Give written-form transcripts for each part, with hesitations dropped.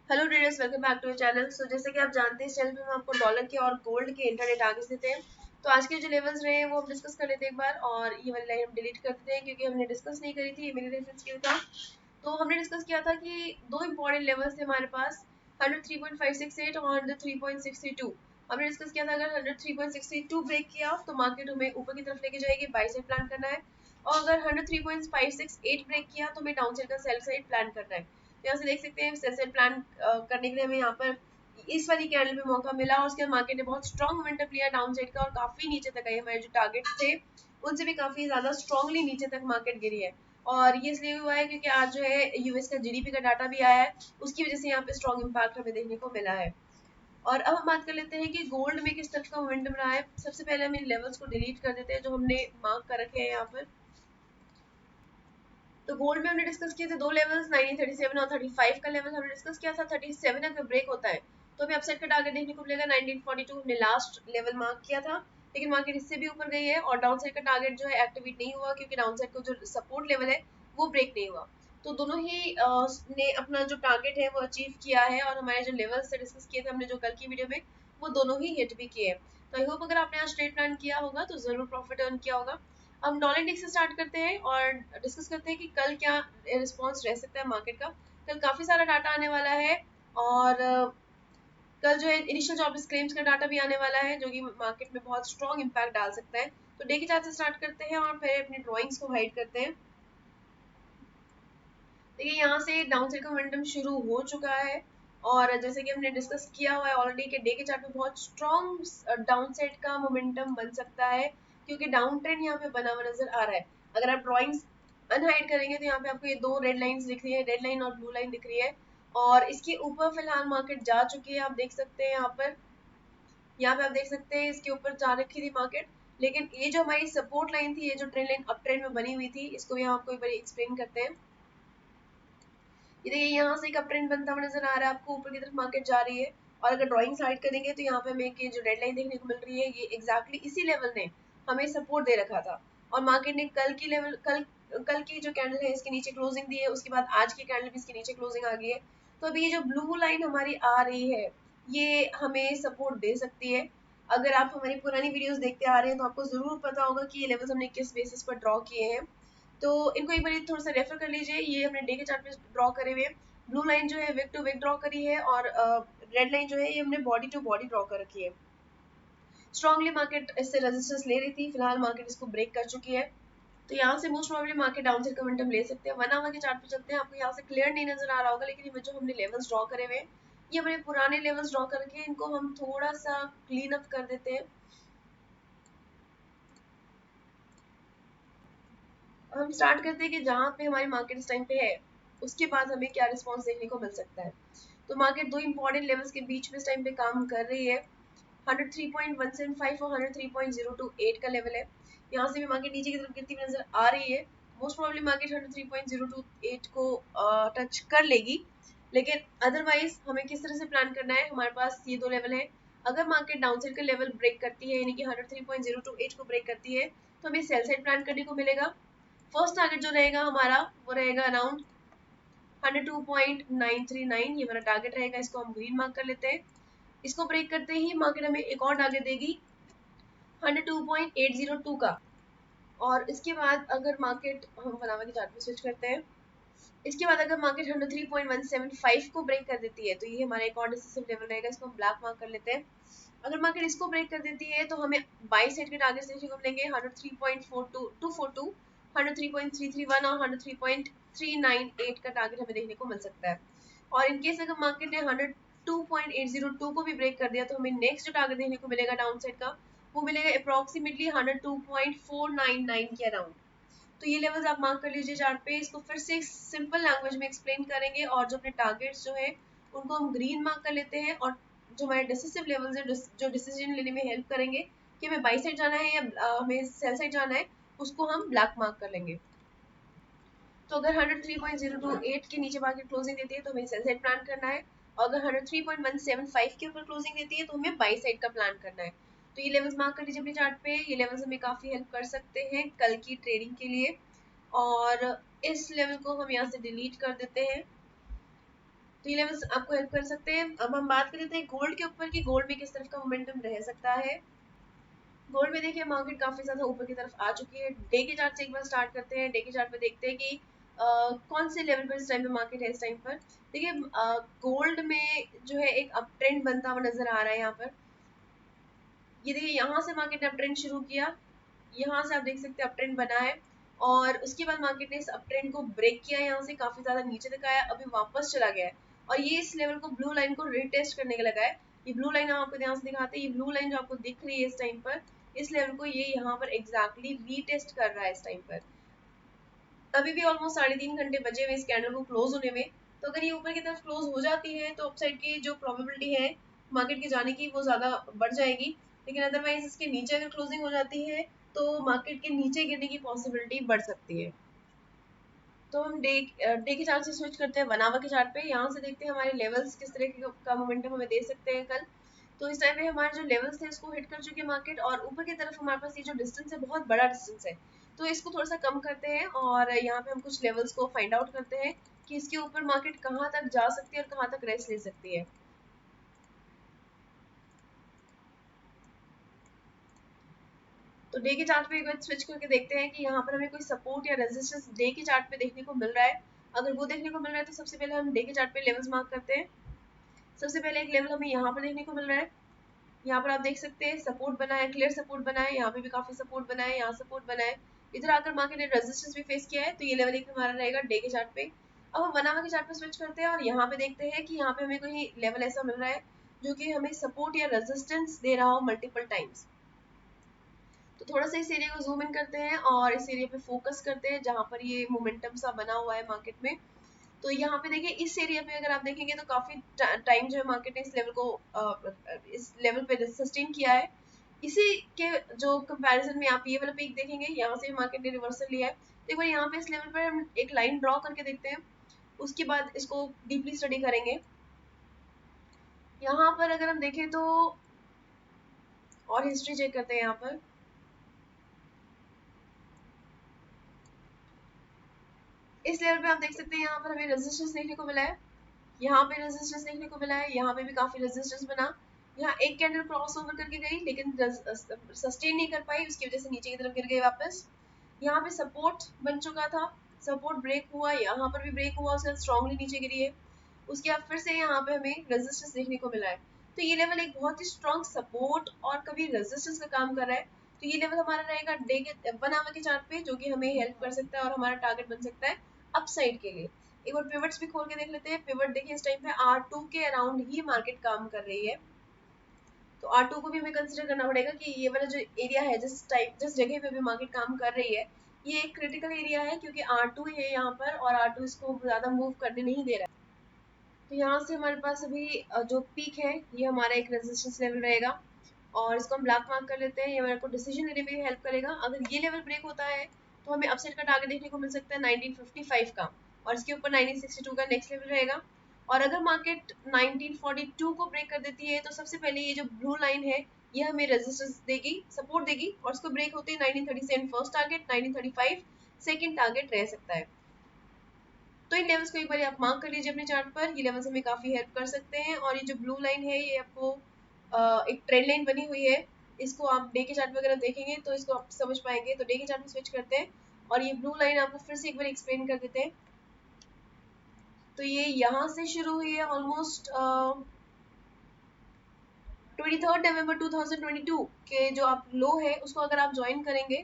Hello traders, welcome back to channel. जैसे कि आप जानते हैं, इस चैनल पे हम आपको डॉलर के और गोल्ड के इंटरडे टारगेट्स देते हैं। तो आज के जो लेवल्स रहे हैं वो हम डिस्कस कर लेते हैं एक बार, और ये वाली लाइन हम डिलीट कर देते हैं क्योंकि हमने डिस्कस नहीं करी थी, ये मेरे रेफरेंस के लिए था। तो हमने डिस्कस किया था कि दो इंपॉर्टेंट लेवल्स थे हमारे पास, 103.568 और 103.632। हमने डिस्कस किया था अगर 103.632 ब्रेक किया तो मार्केट हमें ऊपर की तरफ लेके जाएगी, बाई साइड प्लान करना है। और अगर 103.568 ब्रेक किया तो हमें डाउन साइड का सेल साइड प्लान करना है। यहाँ से देख सकते हैं सेल साइड प्लान करने के लिए हमें यहाँ पर इस वाली कैंडल पे मौका मिला, और उसके बाद मार्केट ने बहुत स्ट्रॉन्ग मोमेंटम लिया डाउन साइड का और काफी नीचे तक आई। हमारे जो टारगेट थे उनसे भी काफी ज्यादा स्ट्रॉन्गली नीचे तक मार्केट गिरी है। और ये इसलिए हुआ है क्योंकि आज जो है यूएस का जीडीपी का डाटा भी आया है, उसकी वजह से यहाँ पे स्ट्रॉन्ग इम्पैक्ट हमें देखने को मिला है। और अब हम बात कर लेते हैं कि गोल्ड में किस तरह का मोमेंटम रहा है। सबसे पहले हम इन लेवल्स को डिलीट कर देते हैं जो हमने मार्क कर रखे हैं यहाँ पर। तो गोल्ड में हमने डिस्कस किए थे दो लेवल्स, 1937 और 35 का लेवल हमने डिस्कस किया था। 37 अगर ब्रेक होता है तो हमें अपसाइड का टारगेट देखने को मिलेगा 1942, हमने लास्ट लेवल मार्क किया था। लेकिन मार्केट इससे भी ऊपर गई है और डाउन साइड का टारगेट जो है एक्टिवेट नहीं हुआ क्योंकि डाउन साइड का जो सपोर्ट लेवल है वो ब्रेक नहीं हुआ। तो दोनों ही ने अपना जो टारगेट है वो अचीव किया है, और हमारे जो लेवल्स से डिस्कस किए थे हमने जो कल की वीडियो में, वो दोनों ही हिट भी किए। तो आई होप अगर आपने आज ट्रेड प्लान किया होगा तो जरूर प्रॉफिट अर्न किया होगा। हम डॉलर इंडेक्स से स्टार्ट करते हैं और डिस्कस करते हैं कि कल क्या रिस्पॉन्स रह सकता है मार्केट का। कल काफी सारा डाटा आने वाला है, और कल जो है इनिशियल जॉब्स क्लेम्स का डाटा भी आने वाला है जो कि मार्केट में बहुत स्ट्रॉन्ग इम्पैक्ट डाल सकता है। तो डे के चार्ट से स्टार्ट करते हैं और फिर अपनी ड्रॉइंग्स को हाइड करते हैं। देखिए यहाँ से डाउन साइड का मोमेंटम शुरू हो चुका है, और जैसे कि हमने डिस्कस किया हुआ है ऑलरेडी कि डे के चार्ट में बहुत स्ट्रॉन्ग डाउन साइड का मोमेंटम बन सकता है क्योंकि डाउन ट्रेंड यहाँ पे बना हुआ नजर आ रहा है। अगर आप ड्रॉइंग्स अनहाइड करेंगे तो यहाँ पे आपको ये दो रेड लाइंस दिख रही है, रेड लाइन और ब्लू लाइन दिख रही है, और इसके ऊपर फिलहाल मार्केट जा चुकी है। आप देख सकते हैं यहाँ पे आप देख सकते हैं इसके ऊपर जा रखी थी मार्केट। लेकिन ये जो हमारी सपोर्ट लाइन थी, ये जो ट्रेंड लाइन अप ट्रेंड में बनी हुई थी, इसको भी हम आपको एक बार एक्सप्लेन करते हैं। ये देखिए यहाँ से एक अप ट्रेंड बनता हुआ नजर आ रहा है आपको, ऊपर की तरफ मार्केट जा रही है। और अगर ड्राइंग साइड करेंगे तो यहाँ पे हमें कि जो रेड लाइन देखने को मिल रही है, ये एग्जैक्टली इसी लेवल ने हमें सपोर्ट दे रखा था। और मार्केट ने कल की जो कैंडल है इसके नीचे क्लोजिंग दी है, उसके बाद आज की कैंडल भी इसके नीचे क्लोजिंग आ गई है। तो अभी ये जो ब्लू लाइन हमारी आ रही है, ये हमें सपोर्ट दे सकती है। अगर आप हमारी पुरानी वीडियोस देखते आ रहे हैं तो आपको जरूर पता होगा कि ये लेवल्स हमने किस बेसिस पर ड्रॉ किए हैं। तो इनको एक बार थोड़ा सा रेफर कर लीजिए। ये हमने डे के चार्ट पे ड्रॉ करे हुए हैं। ब्लू लाइन जो है विक टू विक ड्रॉ करी है, और रेड लाइन जो है ये हमने बॉडी टू बॉडी ड्रॉ कर रखी है। स्ट्रांगली मार्केट इससे रेजिस्टेंस ले रही थी, फिलहाल मार्केट इसको ब्रेक कर चुकी है। तो यहाँ से most probably market down side का मोमेंटम ले सकते हैं। 1 आवर के चार्ट पे चलते हैं, आपको यहाँ से क्लियर नहीं नजर आ रहा होगा, लेकिन ये जो हमने लेवल्स ड्रॉ करे हुए हैं, ये हमारे पुराने लेवल्स ड्रॉ करके इनको हम थोड़ा सा क्लीन अप कर देते हैं। हम स्टार्ट करते हैं कि जहाँ पे हमारी मार्केट इस टाइम पे है उसके बाद हमें क्या रिस्पॉन्स देखने को मिल सकता है। तो मार्केट दो इंपॉर्टेंट लेवल्स के बीच में इस टाइम पे काम कर रही है। 103.175 और 103.028 का लेवल है। यहाँ से भी मार्केट नीचे की तरफ गिरती हुई नजर आ रही है। मोस्ट प्रोबेबली मार्केट 103.028 को टच कर लेगी। लेकिन अदरवाइज हमें किस तरह से प्लान करना है, हमारे पास ये दो लेवल है। अगर मार्केट डाउन साइड का लेवल ब्रेक करती है, यानी कि 103.028 को ब्रेक करती है, तो हमें सेल साइड प्लान करने को मिलेगा। फर्स्ट टारगेट जो रहेगा हमारा वो रहेगा अराउंड 102.939, ये हमारा टारगेट रहेगा। इसको हम ग्रीन मार्क कर लेते हैं। इसको ब्रेक करते ही मार्केट हमें एक और टारगेट देगी 102.802 का। और इसके बाद अगर मार्केट, हम फलावा के चार्ट पे स्विच करते हैं, इसके बाद अगर मार्केट 103.175 को ब्रेक कर देती है तो ये हमारा एक और डिसिसिव लेवल रहेगा, इसको हम ब्लैक मार्क कर लेते हैं। अगर मार्केट इसको ब्रेक कर देती है तो हमें बाई साइड के टारगेट्स देखने को मिलेंगे 103.4242, 103.331 और 103.398 का टारगेट हमें देखने को मिल सकता है। और इनकेस अगर मार्केट ने 102.802 को भी ब्रेक कर दिया तो हमें नेक्स्ट जो टारगेट देखने को मिलेगा डाउन साइड का, वो मिलेगा अप्रोक्सीमेटली 102.499 के अराउंड। तो ये लेवल्स आप मार्क कर लीजिए चार्ट पे। इसको फिर से सिंपल लैंग्वेज में एक्सप्लेन करेंगे, और जो अपने टारगेट्स जो है उनको हम ग्रीन मार्क कर लेते हैं, और जो हमारे डिसिसिव लेवल्स है जो डिसीजन लेने में हेल्प करेंगे कि हमें बाई साइड जाना है या हमें सेल साइड जाना है, उसको हम ब्लैक मार्क कर लेंगे। तो अगर 103.028 के नीचे मार्केट क्लोजिंग देती है तो हमें सेल साइड प्लान करना है, और अगर 103.175 के ऊपर क्लोजिंग देती है तो हमें बाई साइड का प्लान करना है। तो ये लेवल्स मार्क कर लीजिए अपने चार्ट पे। ये लेवल्स हमें काफी हेल्प कर सकते हैं कल की ट्रेडिंग के लिए, और इस लेवल को हम यहाँ से डिलीट कर देते हैं। तो ये लेवल्स आपको हेल्प कर सकते हैं। अब हम बात कर लेते हैं गोल्ड के ऊपर कि गोल्ड में किस तरफ का मोमेंटम रह सकता है। गोल्ड में देखिए मार्केट काफी ज्यादा ऊपर की तरफ आ चुकी है। डे के चार्ट से एक बार स्टार्ट करते हैं। डे के चार्ट पे देखते हैं कि कौन से लेवल पर इस टाइम पे मार्केट है। इस टाइम पर देखिए गोल्ड में जो है एक अप ट्रेंड बनता हुआ नजर आ रहा है यहाँ पर। ये देखिए यहाँ से मार्केट ने अप ट्रेंड शुरू किया, यहाँ से आप देख सकते हैं अप ट्रेंड बना है और उसके बाद मार्केट ने इस अप ट्रेंड को ब्रेक किया, यहाँ से काफी ज्यादा नीचे तक आया, अभी वापस चला गया है और ये इस लेवल को ब्लू लाइन को रिटेस्ट करने के लगा है। ये ब्लू लाइन हम आपको ध्यान से दिखाते हैं। ये ब्लू लाइन जो आपको दिख रही है इस टाइम पर, इस लेवल को ये यहाँ पर एग्जैक्टली रीटेस्ट कर रहा है इस टाइम पर। अभी भी ऑलमोस्ट 3.5 घंटे बचे हुए इस कैंडल को क्लोज होने में। तो अगर ये ऊपर की तरफ क्लोज हो जाती है तो अपसाइड की जो प्रोबेबिलिटी है मार्केट के जाने की वो ज्यादा बढ़ जाएगी। लेकिन अदरवाइज इसके नीचे अगर क्लोजिंग हो जाती है तो मार्केट के नीचे गिरने की पॉसिबिलिटी बढ़ सकती है। तो हम डे के चार्ट से स्विच करते हैं 1 आवर के चार्ट पे। यहाँ से देखते हैं हमारे लेवल्स किस तरह का मोमेंटम हमें दे सकते हैं कल। तो इस टाइम पे हमारे जो लेवल्स थे उसको हिट कर चुके हैं मार्केट और ऊपर की तरफ हमारे पास ये जो डिस्टेंस है बहुत बड़ा डिस्टेंस है। तो इसको थोड़ा सा कम करते हैं और यहाँ पे हम कुछ लेवल्स को फाइंड आउट करते हैं कि इसके ऊपर मार्केट कहाँ तक जा सकती है और कहाँ तक रेस्ट ले सकती है। तो डे के चार्ट पे एक बार स्विच करके देखते हैं कि यहाँ पर हमें कोई सपोर्ट या रेजिस्टेंस डे के चार्ट पे देखने को मिल रहा है। अगर वो देखने को मिल रहा है तो सबसे पहले हम डे के चार्ट पे लेवल्स मार्क करते हैं। सबसे पहले एक लेवल हमें यहाँ पर देखने को मिल रहा है। यहाँ पर आप देख सकते हैं सपोर्ट बना है, क्लियर सपोर्ट बना है, यहाँ पे भी काफी सपोर्ट बना है, यहाँ सपोर्ट बना है। इधर आकर मार्केट ने रेजिस्टेंस भी फेस किया है। तो ये लेवल एक हमारा रहेगा डे के चार्ट पे। अब हम 1 आवर के चार्ट पे स्विच करते हैं और यहाँ पे देखते हैं कि यहाँ पे हमें कोई लेवल ऐसा मिल रहा है जो कि हमें सपोर्ट या रेजिस्टेंस दे रहा हो मल्टीपल टाइम्स। तो थोड़ा सा इस एरिया को जूम इन करते हैं और इस एरिया पे फोकस करते हैं जहां पर ये मोमेंटम सा बना हुआ है मार्केट में। तो यहाँ पे देखिए इस एरिया पे अगर आप देखेंगे तो काफी टाइम जो है मार्केट ने इस लेवल पे सस्टेन किया है। इसी के जो कंपैरिजन में आप ये वाला पीक देखेंगे, यहाँ से मार्केट ने रिवर्सल लिया है। तो एक बार यहाँ पे इस लेवल पर हम एक लाइन ड्रॉ करके देखते हैं, उसके बाद इसको डीपली स्टडी करेंगे। यहाँ पर अगर हम देखें तो और हिस्ट्री चेक करते हैं यहाँ पर। इस लेवल पे आप देख सकते हैं यहाँ पर हमें रेजिस्टेंस देखने को मिला है, यहाँ पे रेजिस्टेंस देखने को मिला है, यहाँ पे भी काफी रेजिस्टेंस बना। यहाँ एक कैंडल क्रॉस ओवर करके गई लेकिन सस्टेन नहीं कर पाई, उसकी वजह से नीचे की तरफ गिर गई वापस। यहाँ पे सपोर्ट बन चुका था, सपोर्ट ब्रेक हुआ, यहाँ पर भी ब्रेक हुआ, उसके बाद स्ट्रांगली नीचे गिरी है। उसके बाद फिर से यहाँ पे हमें रेजिस्टेंस देखने को मिला है। तो ये लेवल एक बहुत ही स्ट्रॉन्ग सपोर्ट और कभी रेजिस्टेंस का काम कर रहा है। तो ये लेवल हमारा रहेगा डे के 1 आवर के चार्ट पे, जो कि हमें हेल्प कर सकता है और हमारा टारगेट बन सकता है अपसाइड के लिए। एक बार पिवट्स भी खोल के देख लेते हैं। पिवट देखिए इस टाइम पे R2 के अराउंड ही मार्केट काम कर रही है। तो R2 को भी हमें कंसिडर करना पड़ेगा कि ये वाला जो एरिया है जिस जगह पे भी मार्केट काम कर रही है ये एक क्रिटिकल एरिया है, क्योंकि R2 है यहाँ पर और R2 इसको ज्यादा मूव करने नहीं दे रहा है। तो यहाँ से हमारे पास अभी जो पीक है ये हमारा एक रेजिस्टेंस लेवल रहेगा और इसको हम ब्लैक मार्क कर लेते हैं। ये हमारे को डिसीजन लेने में हेल्प करेगा। अगर ये लेवल ब्रेक होता है तो हमें अपसाइड का टारगेट देखने को मिल सकता है 1955 का और इसके ऊपर 1962 का नेक्स्ट लेवल रहेगा। और अगर मार्केट 1942 को ब्रेक कर देती है तो सबसे पहले ये जो ब्लू लाइन है ये हमें रेजिस्टेंस देगी, सपोर्ट देगी और इसको ब्रेक होते ही 1937 फर्स्ट टारगेट, 1935 सेकंड टारगेट रह सकता है। तो इन लेवल्स को एक बार आप मार्क कर लीजिए अपने चार्ट पर। ये लेवल्स हमें काफी हेल्प कर सकते हैं और ये जो ब्लू लाइन है ये आपको एक ट्रेंड लाइन बनी हुई है। इसको आप डे के चार्ट वगैरह देखेंगे तो इसको आप समझ पाएंगे। तो डे के चार्ट में स्विच करते हैं और ये ब्लू लाइन आपको फिर से एक बार एक्सप्लेन कर देते हैं। तो ये यहाँ से शुरू हुई है ऑलमोस्ट 23 नवंबर 2022 के जो आप लो है उसको अगर आप ज्वाइन करेंगे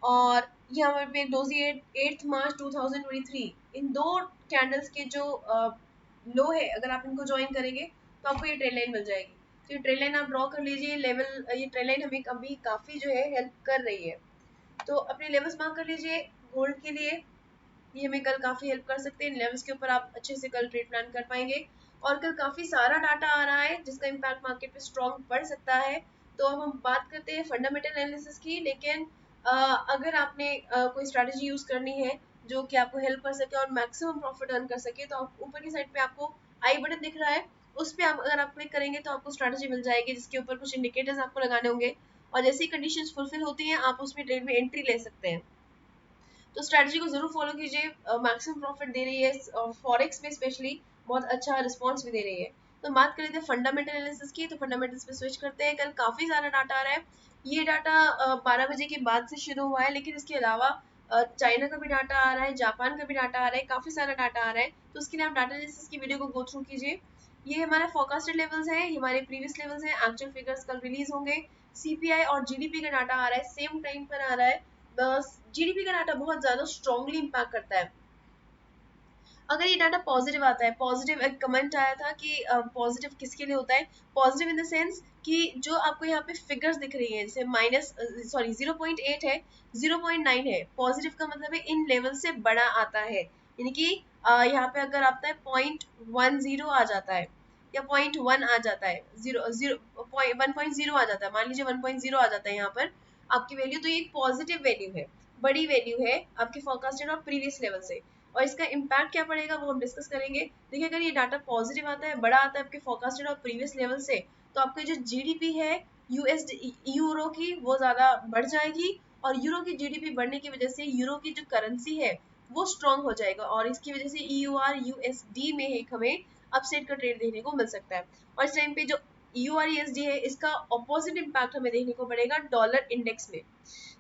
और ये हमारे पे डोजी 8 मार्च 2023 इन दो कैंडल्स के जो लो है अगर आप इनको ज्वाइन करेंगे तो आपको ये ट्रेड लाइन मिल जाएगी। तो ये ट्रेड लाइन आप ड्रॉ कर लीजिए। लेवल ये ट्रेड लाइन हमें अभी काफी जो है हेल्प कर रही है। तो अपने लेवल्स मार्क कर लीजिए गोल्ड के लिए। ये हमें कल काफी हेल्प कर सकते हैं। इन लेवल्स के ऊपर आप अच्छे से कल ट्रेड प्लान कर पाएंगे और कल काफी सारा डाटा आ रहा है जिसका इम्पैक्ट मार्केट पे स्ट्रॉन्ग पड़ सकता है। तो अब हम बात करते हैं फंडामेंटल एनालिसिस की। लेकिन अगर आपने कोई स्ट्रैटेजी यूज करनी है जो कि आपको हेल्प कर सके और मैक्सिमम प्रॉफिट अर्न कर सके तो आप ऊपर की साइड पे आपको आई बटन दिख रहा है, उस पे आप अगर आप क्लिक करेंगे तो आपको स्ट्रैटेजी मिल जाएगी जिसके ऊपर कुछ इंडिकेटर्स आपको लगाने होंगे और जैसी कंडीशंस फुलफिल होती हैं आप उसमें ट्रेड में एंट्री ले सकते हैं। तो स्ट्रैटेजी को जरूर फॉलो कीजिए, मैक्सिमम प्रॉफिट दे रही है फॉरेक्स में स्पेशली। बहुत अच्छा रिस्पॉन्स भी दे रही है। तो बात कर लेते हैं फंडामेंटल एनालिसिस की, तो फंडामेंटल्स पे स्विच करते हैं। कल काफ़ी सारा डाटा आ रहा है। ये डाटा 12 बजे के बाद से शुरू हुआ है, लेकिन इसके अलावा चाइना का भी डाटा आ रहा है, जापान का भी डाटा आ रहा है, काफ़ी सारा डाटा आ रहा है। तो उसके लिए आप डाटा एनालिसिस की वीडियो को गो थ्रू कीजिए। ये हमारे फोरकास्टेड लेवल्स हैं, हमारे प्रीवियस लेवल्स हैं, एक्चुअल फिगर्स कल रिलीज होंगे। सीपीआई और जीडीपी का डाटा आ रहा है, सेम टाइम पर आ रहा है। बस जीडीपी का डाटा बहुत ज्यादा स्ट्रांगली इम्पैक्ट करता है। अगर ये डाटा पॉजिटिव आता है, पॉजिटिव एक कमेंट आया था कि पॉजिटिव किसके लिए होता है, पॉजिटिव इन द सेंस कि जो आपको यहाँ पे फिगर्स दिख रही है, जैसे माइनस 0.8 है, 0.9 है, पॉजिटिव का मतलब है इन लेवल से बड़ा आता है। यानी कि यहाँ पे अगर आता है 0.10 आ जाता है या 0.1 आ जाता है, 1.0 आ जाता है, मान लीजिए 1.0 आ जाता है यहाँ पर आपकी वैल्यू, तो ये एक पॉजिटिव वैल्यू है, बड़ी वैल्यू है आपके फोरकास्टेड और प्रीवियस लेवल से। और इसका इम्पैक्ट क्या पड़ेगा वो हम डिस्कस करेंगे। देखिए अगर ये डाटा पॉजिटिव आता है, बड़ा आता है आपके फोरकास्टेड और प्रीवियस लेवल से, तो आपकी जो जीडीपी है यूएसडी यूरो की वो ज्यादा बढ़ जाएगी, और यूरो की जीडीपी बढ़ने की वजह से यूरो की जो करेंसी है वो स्ट्रांग हो जाएगा, और इसकी वजह से ईयूआर यूएसडी में एक हमें अपसाइड का ट्रेड देखने को मिल सकता है। और इस टाइम पे जो यूआर यूएसडी है, इसका ऑपोजिट इम्पैक्ट हमें देखने को पड़ेगा डॉलर इंडेक्स में।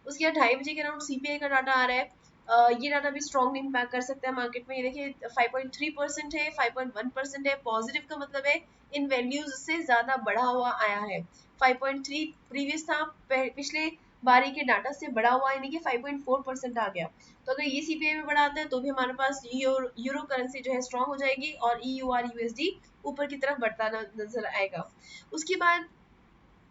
उसके बाद 2:30 बजे के अराउंड सीपीआई का डाटा आ रहा है। ये डाटा भी स्ट्रॉन्ग इम्पैक्ट कर सकता है मार्केट में। ये देखिए 5.3% है, 5.1% है, पॉजिटिव का मतलब है इन वैल्यूज से ज्यादा बढ़ा हुआ आया है। 5.3 प्रीवियस था, पिछले बारी के डाटा से बढ़ा हुआ, यानी कि 5.4% आ गया। तो अगर ये सीपीआई में बढ़ा आता है तो भी हमारे पास यूरो करेंसी जो है स्ट्रॉन्ग हो जाएगी, और ईयूआर यूएसडी ऊपर की तरफ बढ़ता नजर आएगा। उसके बाद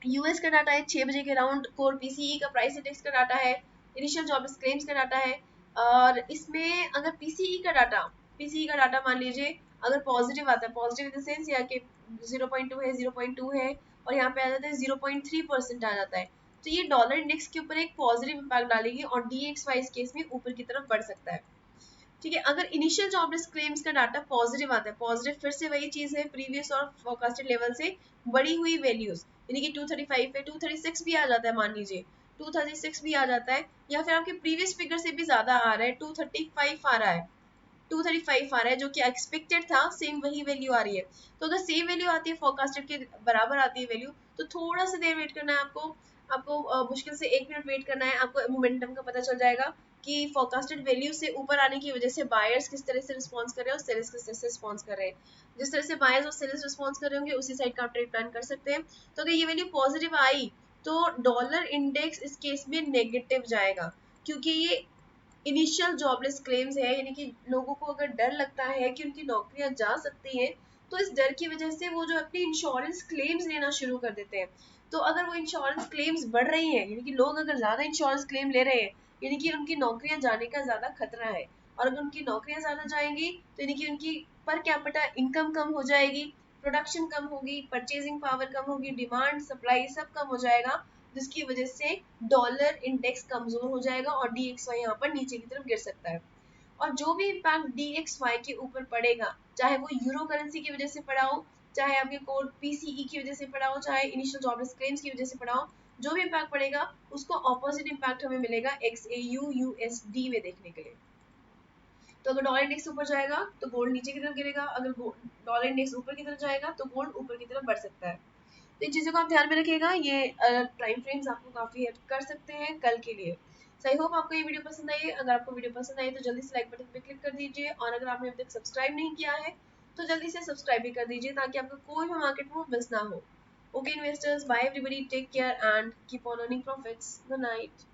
यूएस का डाटा है 6 बजे के अराउंड, कोर पीसीई का प्राइस इंडेक्स का डाटा है, इनिशियल जॉब्स क्लेम्स का डाटा है। और इसमें अगर पीसीई का डाटा मान लीजिए अगर पॉजिटिव आता है, पॉजिटिव इन द सेंस यहाँ के 0.2 है, 0.2 है, और यहाँ पे आ जाता है 0.3% आ जाता है, तो ये डॉलर इंडेक्स के ऊपर एक पॉजिटिव इम्पैक्ट डालेगी, और डीएक्सवाई इस केस में ऊपर की तरफ बढ़ सकता है। ठीक है, अगर इनिशियल जॉबलेस क्लेम्स का डाटा पॉजिटिव आता है, पॉजिटिव फिर से वही चीज है, प्रीवियस और फोरकास्टेड लेवल से बढ़ी हुई वैल्यूज, यानी कि 235 है, 236 भी आ जाता है, मान लीजिए 236 भी आ जाता है, या फिर आपके प्रीवियस फिगर से भी ज्यादा आ रहा है, 235 आ रहा है, 235 आ रहा है, जो कि एक्सपेक्टेड था, सेम वही वैल्यू आ रही है। तो अगर सेम वैल्यू आती है, फोरकास्टेड के बराबर आती है वैल्यू, तो थोड़ा सा देर वेट करना है आपको। आपको मुश्किल से 1 मिनट वेट करना है, आपको मोमेंटम का पता चल जाएगा कि फोरकास्टेड वैल्यू से ऊपर आने की वजह से बायर्स किस तरह से रिस्पॉन्स कर रहे हैं और सेलर्स किस तरह से रिस्पॉन्स कर रहे हैं। जिस तरह से बायर्स और सेलर्स रिस्पॉन्स कर रहे होंगे उसी साइड का आप ट्रेड प्लान कर सकते हैं। तो अगर ये वैल्यू पॉजिटिव आई तो डॉलर इंडेक्स इस केस में नेगेटिव जाएगा, क्योंकि ये इनिशियल जॉबलेस क्लेम्स है, यानी कि लोगों को अगर डर लगता है कि उनकी नौकरियां जा सकती हैं, तो इस डर की वजह से वो जो अपनी इंश्योरेंस क्लेम्स लेना शुरू कर देते हैं। तो अगर वो इंश्योरेंस क्लेम्स बढ़ रही हैं, यानी कि लोग अगर ज्यादा इंश्योरेंस क्लेम ले रहे हैं, यानी कि उनकी नौकरियां जाने का ज्यादा खतरा है, और अगर उनकी नौकरियां ज्यादा जाएंगी तो यानी कि उनकी पर कैपिटा इनकम कम हो जाएगी, प्रोडक्शन कम होगी, परचेजिंग पावर कम होगी, डिमांड सप्लाई सब कम हो जाएगा, जिसकी वजह से डॉलर इंडेक्स कमजोर हो जाएगा और डीएक्सवाई यहाँ पर नीचे की तरफ गिर सकता है। और जो भी इम्पैक्ट डीएक्सवाई के ऊपर पड़ेगा, चाहे वो यूरो करेंसी की वजह से पड़ा हो, चाहे आपके कोड पीसीई की वजह से पड़ा हो, चाहे इनिशियल जॉबलेस क्लेम्स की वजह से पड़ा हो, जो भी इम्पैक्ट पड़ेगा उसको ऑपोजिट इम्पैक्ट हमें मिलेगा एक्सएयू यूएसडी में देखने के लिए। तो अगर डॉलर इंडेक्स ऊपर जाएगा तो गोल्ड नीचे की तरफ गिरेगा, अगर डॉलर इंडेक्स ऊपर की तरफ जाएगा तो गोल्ड ऊपर की तरफ बढ़ सकता है। तो इन चीज़ों को आप ध्यान में रखिएगा, ये टाइम फ्रेम्स आपको काफ़ी हेल्प कर सकते हैं कल के लिए। सो आई होप आपको ये वीडियो पसंद आई है। अगर आपको वीडियो पसंद आई तो जल्दी से लाइक बटन पे क्लिक कर दीजिए, और अगर आपने अभी तक सब्सक्राइब नहीं किया है तो जल्दी से सब्सक्राइब भी कर दीजिए, ताकि आपको कोई भी मार्केट मूव मिस ना हो। Okay investors, bye everybody, take care and keep on earning profits. Good night.